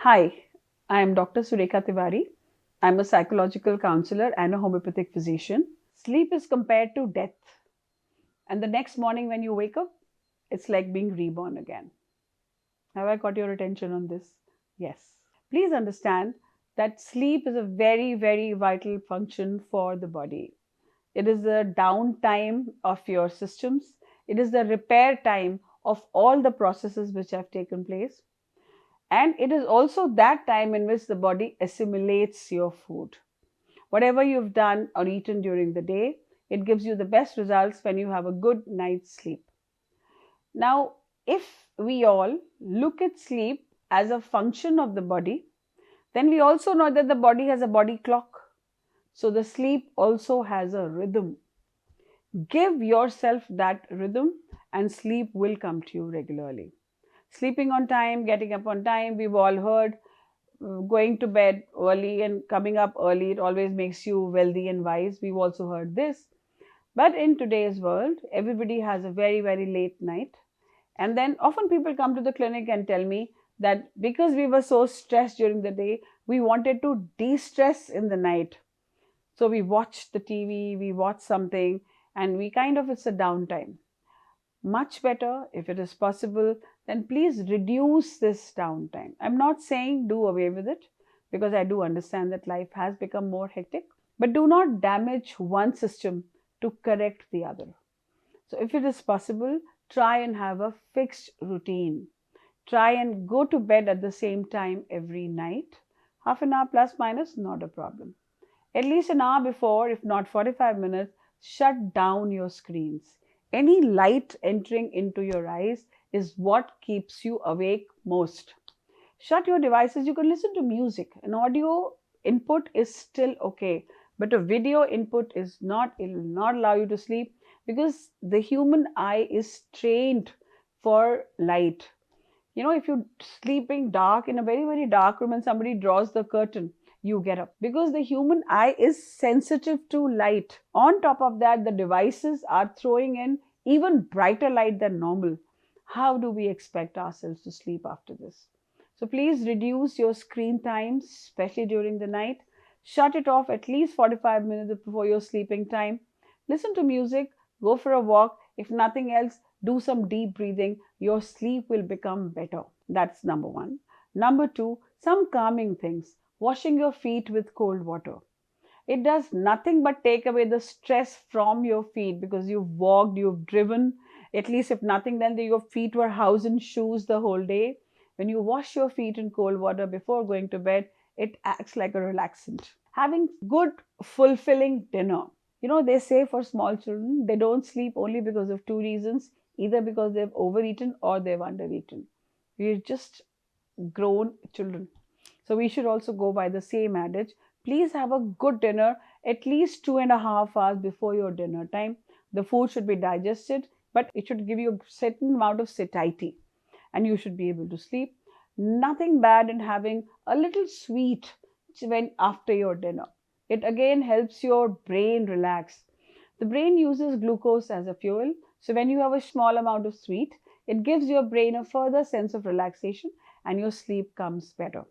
Hi, I am Dr.Surekha Tiwari. I'm a psychological counselor and a homeopathic physician. Sleep is compared to death, and the next morning when you wake up, it's like being reborn again. Have I got your attention on this? Yes. Please understand that sleep is a very, very vital function for the body. It is the downtime of your systems. It is the repair time of all the processes which have taken place. And it is also that time in which the body assimilates your food. Whatever you've done or eaten during the day, it gives you the best results when you have a good night's sleep. Now, if we all look at sleep as a function of the body, then we also know that the body has a body clock. So the sleep also has a rhythm. Give yourself that rhythm and sleep will come to you regularly. Sleeping on time, getting up on time, we've all heard. Going to bed early and coming up early, it always makes you wealthy and wise. We've also heard this. But in today's world, everybody has a very, very late night. And then often people come to the clinic and tell me that because we were so stressed during the day, we wanted to de-stress in the night. So we watched the TV, we watched something, and it's a downtime. Much better, if it is possible, then please reduce this downtime. I'm not saying do away with it, because I do understand that life has become more hectic, but do not damage one system to correct the other. So if it is possible, try and have a fixed routine. Try and go to bed at the same time every night. Half an hour plus minus, not a problem. At least an hour before, if not 45 minutes, shut down your screens. Any light entering into your eyes is what keeps you awake most. Shut your devices. You can listen to music. An audio input is still okay, but a video input is not. It will not allow you to sleep because the human eye is trained for light. If you're sleeping dark in a very, very dark room and somebody draws the curtain, you get up because the human eye is sensitive to light. On top of that, the devices are throwing in even brighter light than normal. How do we expect ourselves to sleep after this? So please reduce your screen time, especially during the night. Shut it off at least 45 minutes before your sleeping time. Listen to music, go for a walk. If nothing else, do some deep breathing. Your sleep will become better. That's number one. Number two, some calming things. Washing your feet with cold water. It does nothing but take away the stress from your feet because you've walked, you've driven. At least if nothing, then your feet were housed in shoes the whole day. When you wash your feet in cold water before going to bed, it acts like a relaxant. Having good, fulfilling dinner. They say for small children, they don't sleep only because of two reasons, either because they've overeaten or they've undereaten. We're just grown children. So we should also go by the same adage. Please have a good dinner at least 2.5 hours before your dinner time. The food should be digested, but it should give you a certain amount of satiety and you should be able to sleep. Nothing bad in having a little sweet when after your dinner. It again helps your brain relax. The brain uses glucose as a fuel. So when you have a small amount of sweet, it gives your brain a further sense of relaxation and your sleep comes better.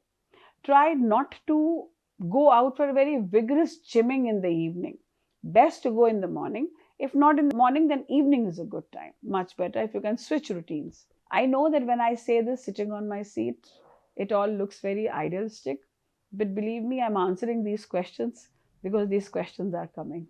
Try not to go out for a very vigorous gymming in the evening. Best to go in the morning. If not in the morning, then evening is a good time. Much better if you can switch routines. I know that when I say this sitting on my seat, it all looks very idealistic. But believe me, I'm answering these questions because these questions are coming.